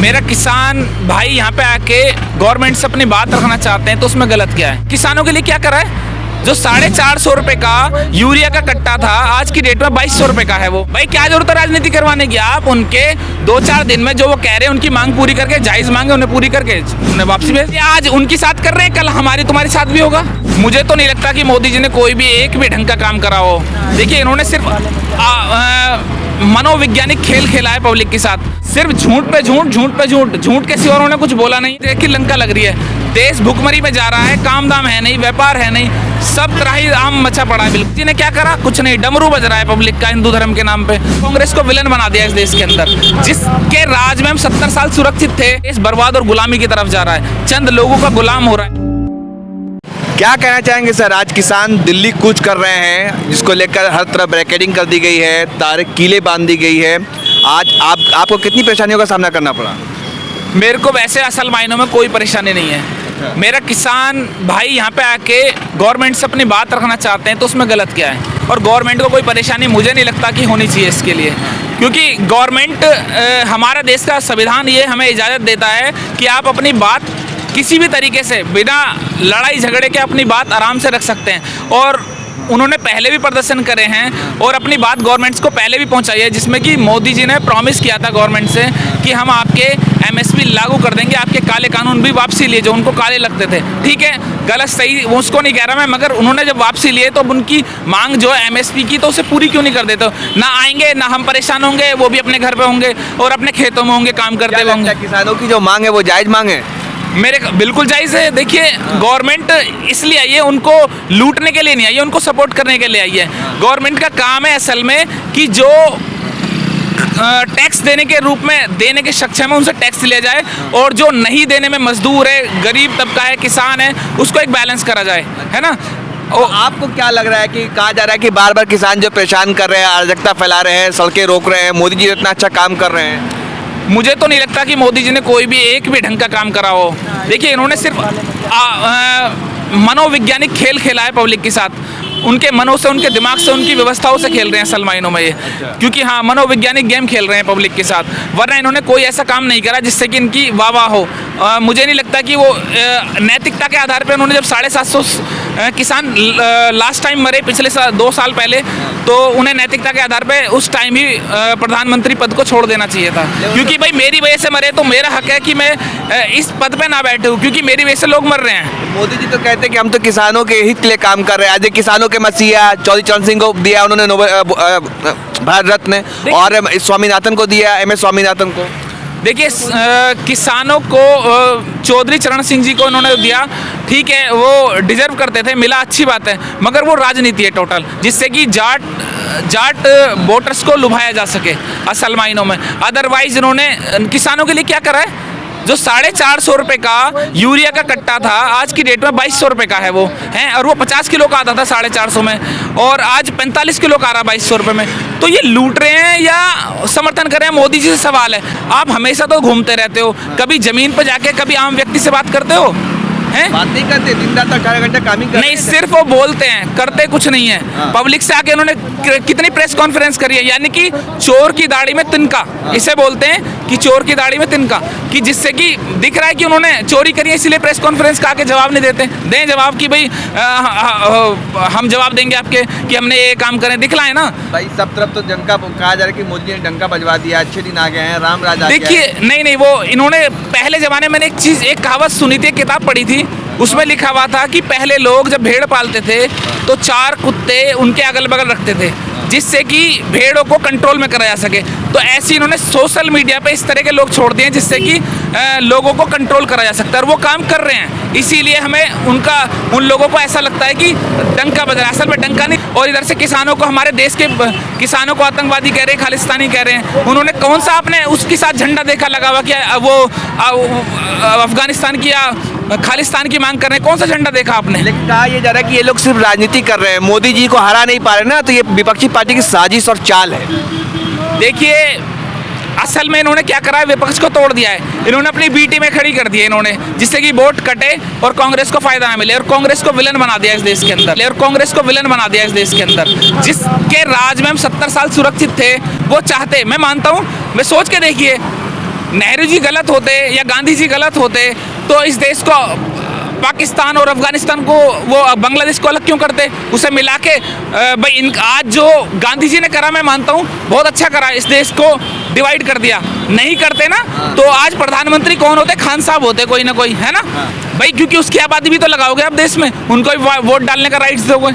मेरा किसान भाई यहाँ पे आके गवर्नमेंट से अपनी बात रखना चाहते हैं तो उसमें गलत क्या है? किसानों के लिए क्या करा है? जो 450 रुपए का यूरिया का कट्टा था आज की डेट में 2200 रुपए का है। वो भाई क्या जरूरत है राजनीति करवाने की? आप उनके 2-4 दिन में जो वो कह रहे हैं उनकी मांग पूरी करके, जायज मांगे उन्हें पूरी करके उन्हें वापसी भेज दिया। आज उनकी साथ कर रहे हैं, कल हमारी तुम्हारे साथ भी होगा। मुझे तो नहीं लगता कि मोदी जी ने कोई भी एक भी ढंग का काम करा हो। देखिए इन्होंने सिर्फ मनोवैज्ञानिक खेल खेला है पब्लिक के साथ, सिर्फ झूठ पे झूठ, झूठ पे झूठ, झूठ के सिवा उन्होंने कुछ बोला नहीं। देखिए लंका लग रही है, देश भुखमरी में जा रहा है, काम दाम है नहीं, व्यापार है नहीं, सब तरह ही आम मचा पड़ा है। बिल्कुल जी ने क्या करा? कुछ नहीं, डमरू बज रहा है पब्लिक का हिंदू धर्म के नाम पे। कांग्रेस को विलन बना दिया इस देश के अंदर, जिसके राज में हम 70 साल सुरक्षित थे। इस बर्बाद और गुलामी की तरफ जा रहा है, चंद लोगों का गुलाम हो रहा है। क्या कहना चाहेंगे सर? आज किसान दिल्ली कूच कर रहे हैं, जिसको लेकर हर तरफ बैरिकेडिंग कर दी गई है, तारे कीले बांध दी गई है। आज आपको कितनी परेशानियों का सामना करना पड़ा? मेरे को वैसे असल मायनों में कोई परेशानी नहीं है। मेरा किसान भाई यहाँ पे आके गवर्नमेंट से अपनी बात रखना चाहते हैं तो उसमें गलत क्या है? और गवर्नमेंट को कोई परेशानी मुझे नहीं लगता कि होनी चाहिए इसके लिए, क्योंकि गवर्नमेंट हमारा देश का संविधान ये हमें इजाज़त देता है कि आप अपनी बात किसी भी तरीके से बिना लड़ाई झगड़े के अपनी बात आराम से रख सकते हैं। और उन्होंने पहले भी प्रदर्शन करे हैं और अपनी बात गवर्नमेंट्स को पहले भी पहुंचाई है, जिसमें कि मोदी जी ने प्रॉमिस किया था गवर्नमेंट से कि हम आपके एमएसपी लागू कर देंगे, आपके काले कानून भी वापसी लिए जो उनको काले लगते थे। ठीक है, गलत सही उसको नहीं कह रहा मैं, मगर उन्होंने जब वापसी लिए तो उनकी मांग जो है एमएसपी की तो उसे पूरी क्यों नहीं कर देते? ना आएंगे ना हम परेशान होंगे, वो भी अपने घर पे होंगे और अपने खेतों में होंगे, काम करते हुए होंगे। किसानों की जो मांग है वो जायज मांग है? मेरे बिल्कुल जायज़ है। देखिए गवर्नमेंट इसलिए आई है, उनको लूटने के लिए नहीं आई है, उनको सपोर्ट करने के लिए आई है। गवर्नमेंट का काम है असल में कि जो टैक्स देने के रूप में देने के सक्षम है उनसे टैक्स लिया जाए, और जो नहीं देने में मजदूर है, गरीब तबका है, किसान है, उसको एक बैलेंस करा जाए, है ना। और आपको क्या लग रहा है कि कहा जा रहा है कि बार बार किसान जो परेशान कर रहे हैं, अराजकता फैला रहे हैं, सड़कें रोक रहे हैं, मोदी जी इतना अच्छा काम कर रहे हैं? मुझे तो नहीं लगता कि मोदी जी ने कोई भी एक भी ढंग का काम करा हो। देखिए इन्होंने सिर्फ मनोवैज्ञानिक खेल खेला है पब्लिक के साथ, उनके मनों से, उनके दिमाग से, उनकी व्यवस्थाओं से खेल रहे हैं असल मायनों में ये। क्योंकि हाँ, मनोवैज्ञानिक गेम खेल रहे हैं पब्लिक के साथ, वरना इन्होंने कोई ऐसा काम नहीं करा जिससे कि इनकी वाह हो। मुझे नहीं लगता कि वो नैतिकता के आधार पर उन्होंने जब 750 किसान लास्ट टाइम मरे पिछले 2 साल पहले, तो उन्हें नैतिकता के आधार पे उस टाइम ही प्रधानमंत्री पद को छोड़ देना चाहिए था। क्योंकि भाई मेरी वजह से मरे तो मेरा हक है कि मैं इस पद पे ना बैठूं, क्योंकि मेरी वजह से लोग मर रहे हैं। मोदी जी तो कहते हैं कि हम तो किसानों के हित के लिए काम कर रहे हैं। आज किसानों के मसीहा चौधरी चरण सिंह को दिया उन्होंने भारत रत्न, और स्वामीनाथन को दिया, MS स्वामीनाथन को। देखिए किसानों को चौधरी चरण सिंह जी को उन्होंने दिया, ठीक है, वो डिजर्व करते थे, मिला, अच्छी बात है, मगर वो राजनीति है टोटल, जिससे कि जाट वोटर्स को लुभाया जा सके असल मायनों में। अदरवाइज इन्होंने किसानों के लिए क्या करा है? जो 450 रुपए का यूरिया का कट्टा था आज की डेट में 2200 रुपए का है वो, हैं, और वो 50 किलो का आता था 450 में, और आज 45 किलो का आ रहा 2200 रुपए में। तो ये लूट रहे हैं या समर्थन कर रहे हैं? मोदी जी से सवाल है। आप हमेशा तो घूमते रहते हो, कभी जमीन पर जाके कभी आम व्यक्ति से बात करते हो? हैं? बात नहीं करते, दिन रात 18 घंटे काम ही करते नहीं, सिर्फ वो बोलते हैं, करते कुछ नहीं है। हाँ। पब्लिक से आके उन्होंने कितनी प्रेस कॉन्फ्रेंस करी है, यानी कि चोर की दाढ़ी में तिनका, इसे बोलते हैं कि चोर की दाढ़ी में तिनका, कि जिससे कि दिख रहा है कि उन्होंने चोरी करी है, इसलिए प्रेस कॉन्फ्रेंस का आके जवाब नहीं देते। दें जवाब कि भाई हम जवाब देंगे आपके कि हमने ये काम करें, दिखलाए ना भाई। सब तरफ तो डंका कहा जा रहा है कि मोदी ने डंका बजवा दिया, अच्छे दिन आ गए हैं, राम राज आ गया है। देखिए नहीं, वो इन्होंने पहले जमाने में एक कहावत सुनी थी, किताब पढ़ी थी, उसमें लिखा हुआ था कि पहले लोग जब भेड़ पालते थे तो 4 कुत्ते उनके अगल बगल रखते थे, जिससे कि भेड़ों को कंट्रोल में करा जा सके। तो ऐसे इन्होंने सोशल मीडिया पे इस तरह के लोग छोड़ दिए हैं जिससे कि लोगों को कंट्रोल करा जा सकता है, और वो काम कर रहे हैं। इसीलिए हमें उन लोगों को ऐसा लगता है कि डंका बज रहा है, असल में डंका नहीं। और इधर से किसानों को, हमारे देश के किसानों को आतंकवादी कह रहे हैं, खालिस्तानी कह रहे हैं। उन्होंने कौन सा आपने उसके साथ झंडा देखा लगा हुआ कि वो अफगानिस्तान की या खालिस्तान की मांग कर रहे हैं? कौन सा झंडा देखा आपने? लेकिन कहा ये जा रहा है कि ये लोग सिर्फ राजनीति कर रहे हैं, मोदी जी को हरा नहीं पा रहे ना, तो ये विपक्षी पार्टी की साजिश और चाल है। देखिए असल में इन्होंने क्या करा है, विपक्ष को तोड़ दिया है। इन्होंने अपनी बीटी में खड़ी कर दी है इन्होंने, जिससे कि वोट कटे और कांग्रेस को फायदा ना मिले, और कांग्रेस को विलन बना दिया इस देश के अंदर, और कांग्रेस को विलन बना दिया इस देश के अंदर, जिसके राज में हम 70 साल सुरक्षित थे। वो चाहते, मैं मानता हूँ, मैं सोच के देखिए, नेहरू जी गलत होते या गांधी जी गलत होते तो इस देश को, पाकिस्तान और अफगानिस्तान को, वो बांग्लादेश को अलग क्यों करते? उसे मिला के भाई आज जो गांधी जी ने करा, मैं मानता हूँ बहुत अच्छा करा, इस देश को डिवाइड कर दिया। नहीं करते ना तो आज प्रधानमंत्री कौन होते? खान साहब होते कोई ना कोई, है ना भाई, क्योंकि उसकी आबादी भी तो लगाओगे आप देश में, उनको भी वोट डालने का राइट्स दोगे।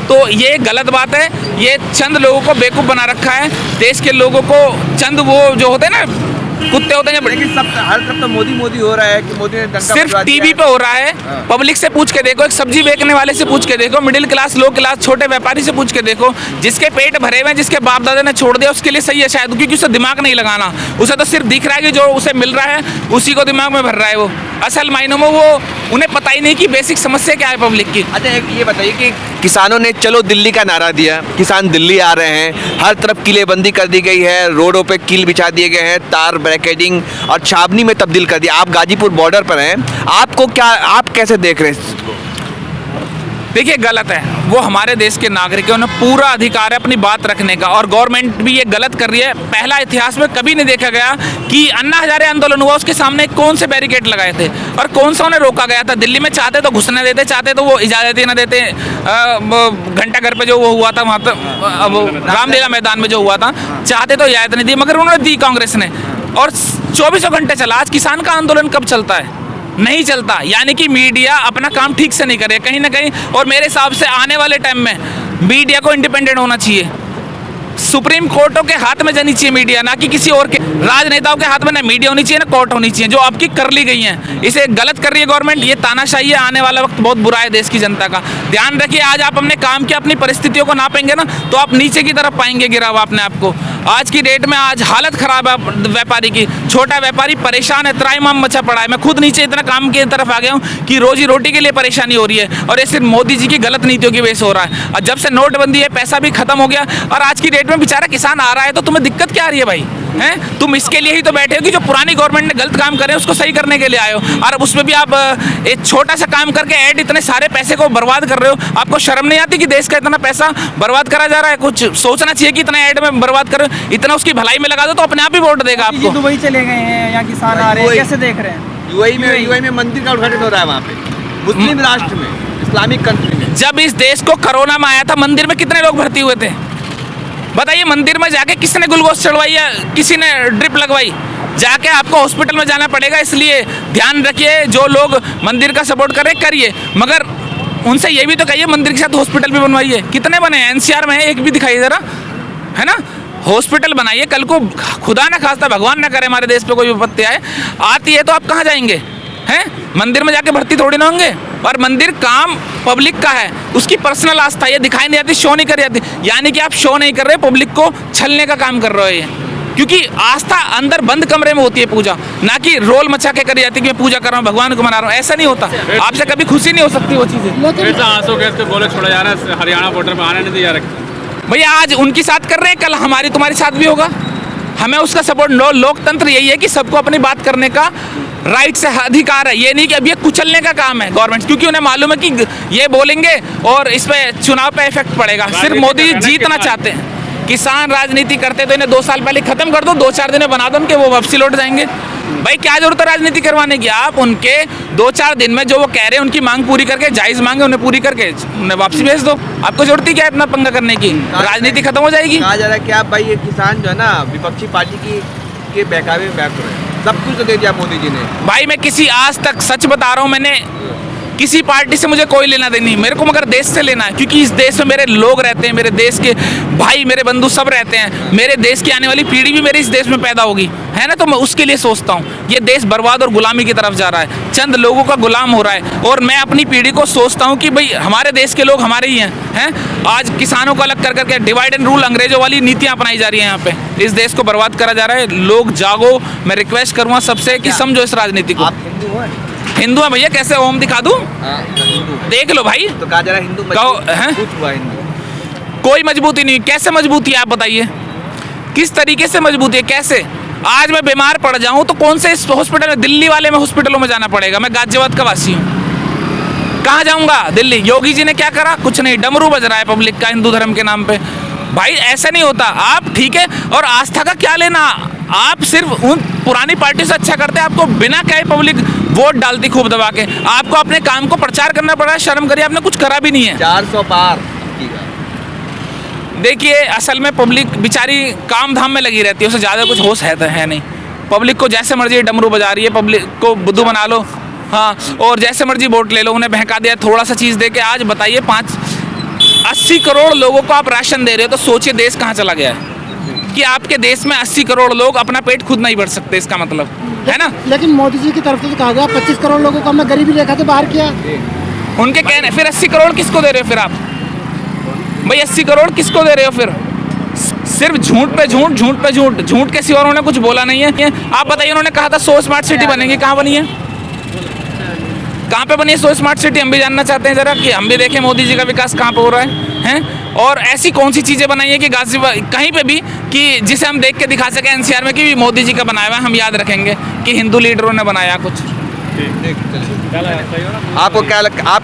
तो ये गलत बात है, ये चंद लोगों को बेवकूफ़ बना रखा है, देश के लोगों को चंद वो जो होते हैं ना कुत्ते होते हैं। लेकिन सब हर तरफ तो मोदी मोदी हो रहा है कि मोदी ने डंका सिर्फ टीवी पे हो रहा है। पब्लिक से पूछ के देखो, एक सब्जी बेचने वाले से पूछ के देखो, मिडिल क्लास, लो क्लास, छोटे व्यापारी से पूछ के देखो, जिसके पेट भरे हुए हैं, जिसके बाप दादा ने छोड़ दिया, उसके लिए सही है शायद, क्योंकि उसे दिमाग नहीं लगाना, उसे तो सिर्फ दिख रहा है कि जो उसे मिल रहा है उसी को दिमाग में भर रहा है। वो असल मायनों में वो उन्हें पता ही नहीं कि बेसिक समस्या क्या है पब्लिक की। अच्छा, एक ये बताइए कि किसानों ने चलो दिल्ली का नारा दिया, किसान दिल्ली आ रहे हैं, हर तरफ किलेबंदी कर दी गई है, रोडों पे कील बिछा दिए गए हैं, तार बैरिकेडिंग और छावनी में तब्दील कर दिया। आप गाजीपुर बॉर्डर पर हैं, आपको क्या, आप कैसे देख रहे हैं इस चीज़ को? देखिए गलत है, वो हमारे देश के नागरिक हैं, उन्हें पूरा अधिकार है अपनी बात रखने का, और गवर्नमेंट भी ये गलत कर रही है। पहला इतिहास में कभी नहीं देखा गया कि अन्ना हजारे आंदोलन हुआ, उसके सामने कौन से बैरिकेड लगाए थे और कौन सा उन्हें रोका गया था। दिल्ली में चाहते तो घुसने देते, चाहते तो वो इजाज़त ही ना देते। घंटा घर पे जो वो हुआ था वहाँ पर, रामलीला मैदान में जो हुआ था, चाहते तो इजाज़त नहीं दी, मगर उन्होंने दी कांग्रेस ने, और 24 घंटे चला। आज किसान का आंदोलन कब चलता है? नहीं चलता। यानी कि मीडिया अपना काम ठीक से नहीं करे कहीं ना कहीं, और मेरे हिसाब से आने वाले टाइम में मीडिया को इंडिपेंडेंट होना चाहिए। सुप्रीम कोर्टों के हाथ में जानी चाहिए मीडिया, ना कि किसी और के, राजनेताओं के हाथ में ना मीडिया होनी चाहिए ना कोर्ट होनी चाहिए, जो आपकी कर ली गई हैं। इसे गलत कर रही है गवर्नमेंट, ये तानाशाही है। आने वाला वक्त बहुत बुरा है देश की जनता का। ध्यान रखिए, आज आप अपने काम की, अपनी परिस्थितियों को नापेंगे ना तो आप नीचे की तरफ पाएंगे गिरा हुआ अपने आप को। आज की डेट में आज हालत खराब है व्यापारी की, छोटा व्यापारी परेशान है, त्राहिमाम मचा पड़ा है। मैं खुद नीचे इतना काम की तरफ आ गया हूँ कि रोजी रोटी के लिए परेशानी हो रही है, और ये सिर्फ मोदी जी की गलत नीतियों की वजह से हो रहा है। और जब से नोटबंदी है, पैसा भी खत्म हो गया, और आज की डेट में बेचारा किसान आ रहा है, तो तुम्हें दिक्कत क्या आ रही है भाई? हैं, तुम इसके लिए ही तो बैठे हो कि जो पुरानी गवर्नमेंट ने गलत काम करे उसको सही करने के लिए आए हो, और उसमें भी आप एक छोटा सा काम करके ऐड इतने सारे पैसे को बर्बाद कर रहे हो। आपको शर्म नहीं आती कि देश का इतना पैसा बर्बाद करा जा रहा है? कुछ सोचना चाहिए कि इतना ऐड में बर्बाद कर, इतना उसकी भलाई में लगा दो तो अपने आप ही वोट देगा आपको। दुबई चले गए हैं, यहाँ किसान आ रहे हैं, कैसे देख रहे हैं? यूएई में मंदिर का उद्घाटन हो रहा है, वहाँ पे मुस्लिम राष्ट्र में, इस्लामिक कंट्री में। जब इस देश को कोरोना में आया था, मंदिर में कितने लोग भर्ती हुए थे बताइए? मंदिर में जाके किसी ने ग्लूकोज चढ़वाई या किसी ने ड्रिप लगवाई? जाके आपको हॉस्पिटल में जाना पड़ेगा। इसलिए ध्यान रखिए, जो लोग मंदिर का सपोर्ट करें करिए, मगर उनसे ये भी तो कहिए मंदिर के साथ हॉस्पिटल भी बनवाइए। कितने बने हैं? एनसीआर में है, एक भी दिखाई जरा, है ना? हॉस्पिटल बनाइए। कल को खुदा ना खास्ता, भगवान ना करे हमारे देश पे कोई विपत्ति आती है तो आप कहाँ जाएंगे? हैं, मंदिर में जाके भर्ती थोड़ी ना होंगे। और मंदिर काम पब्लिक का है, उसकी पर्सनल आस्था, ये दिखाई नहीं आती, शो नहीं कर जाती। यानी कि आप शो नहीं कर रहे, पब्लिक को छलने का काम कर रहे हो ये, क्योंकि आस्था अंदर बंद कमरे में होती है पूजा, ना कि रोल मचा के करी जाती है कि मैं पूजा कर रहा हूँ, भगवान को मना रहा हूँ। ऐसा नहीं होता, आपसे कभी खुशी नहीं हो सकती वो चीज़ें। आंसू गैस के गोले छोड़ा जा रहा है, हरियाणा बॉर्डर पर आने नहीं दिया रखा। भैया आज उनकी साथ कर रहे हैं, कल हमारी तुम्हारे साथ भी होगा। हमें उसका सपोर्ट, लोकतंत्र यही है कि सबको अपनी बात करने का राइट से अधिकार है। ये नहीं कि अब ये कुचलने का काम है गवर्नमेंट, क्योंकि उन्हें मालूम है कि ये बोलेंगे और इस पे चुनाव पे इफेक्ट पड़ेगा। सिर्फ मोदी जीतना चाहते हैं। किसान राजनीति करते तो इन्हें 2 साल पहले खत्म कर दो, 2-4 दिन में बना दो उनके, वो वापसी लौट जाएंगे। भाई क्या जरूरत है राजनीति करवाने की? आप उनके 2-4 दिन में जो वो कह रहे हैं उनकी मांग पूरी करके, जायज़ मांगे उन्हें पूरी करके उन्हें वापसी भेज दो। आपको जरूरत ही क्या है इतना पंगा करने की? राजनीति खत्म हो जाएगी। कहा जा रहा है कि आप भाई ये किसान जो है ना विपक्षी पार्टी के बहकावे में बैठ रहे हैं, सब कुछ तो दे दिया मोदी जी ने। भाई मैं किसी, आज तक सच बता रहा हूँ, मैंने किसी पार्टी से मुझे कोई लेना देनी, मेरे को मगर देश से लेना है, क्योंकि इस देश में मेरे लोग रहते हैं, मेरे देश के भाई, मेरे बंधु सब रहते हैं। मेरे देश की आने वाली पीढ़ी भी मेरे इस देश में पैदा होगी, है ना? तो मैं उसके लिए सोचता हूँ। ये देश बर्बाद और गुलामी की तरफ जा रहा है, चंद लोगों का गुलाम हो रहा है, और मैं अपनी पीढ़ी को सोचता हूँ कि भाई हमारे देश के लोग हमारे ही हैं। आज किसानों को अलग कर करके डिवाइड एंड रूल, अंग्रेजों वाली नीतियाँ अपनाई जा रही हैं। यहाँ पे इस देश को बर्बाद करा जा रहा है। लोग जागो, मैं रिक्वेस्ट करूँगा सबसे कि समझो इस राजनीति को। आप हिंदू हो? हिंदू है भैया, कैसे ओम दिखा दूं? देख लो भाई, तो कहा जा रहा है हिंदू कहो, हैं? कुछ हुआ हिंदू, कोई मजबूती नहीं। कैसे मजबूती है आप बताइए? किस तरीके से मजबूती है? कैसे? आज मैं बीमार पड़ जाऊं तो कौन से हॉस्पिटल में, दिल्ली वाले में हॉस्पिटलों में जाना पड़ेगा? मैं गाजियाबाद का वासी हूँ, कहाँ जाऊंगा? दिल्ली। योगी जी ने क्या करा? कुछ नहीं, डमरू बज रहा है पब्लिक का हिंदू धर्म के नाम पे। भाई ऐसा नहीं होता। आप ठीक है, और आस्था का क्या लेना? आप सिर्फ उन पुरानी पार्टी से अच्छा करते, आपको बिना कहे पब्लिक वोट डालती खूब दबा के। आपको अपने काम को प्रचार करना पड़ा है, शर्म करिए, आपने कुछ करा भी नहीं है। 400 पार। देखिए असल में पब्लिक बेचारी काम धाम में लगी रहती है, उसे ज़्यादा कुछ होश है नहीं। पब्लिक को जैसे मर्जी डमरू बजा रही है, पब्लिक को बुद्धू बना लो, हाँ, और जैसे मर्जी वोट ले लो, उन्हें बहका दिया थोड़ा सा चीज़ दे के। आज बताइए 80 करोड़ लोगों को आप राशन दे रहे हो, तो सोचिए देश कहाँ चला गया है कि आपके देश में 80 करोड़ लोग अपना पेट खुद नहीं भर सकते, इसका मतलब है ना। लेकिन मोदी जी की तरफ से तो कहा गया 25 करोड़ लोगों को हमने गरीबी रेखा से बाहर किया। उनके कहने, फिर 80 करोड़ किसको दे रहे हो फिर आप भाई? 80 करोड़ किसको दे रहे हो फिर? सिर्फ झूठ पे झूठ, झूठ पे झूठ, झूठ के सिवा उन्होंने कुछ बोला नहीं है। आप बताइए, उन्होंने कहा था 100 स्मार्ट सिटी बनेगी, कहाँ बनी है? कहाँ पे बनी है 100 स्मार्ट सिटी? हम भी जानना चाहते हैं जरा, कि हम भी देखें मोदी जी का विकास कहाँ पे हो रहा है? और ऐसी कौन सी चीज़ें बनाई है कि गाजीपुर कहीं पे भी कि जिसे हम देख के दिखा सकें एनसीआर में कि मोदी जी का बनाया हुआ है, हम याद रखेंगे कि हिंदू लीडरों ने बनाया कुछ। आपको क्या लगता, आप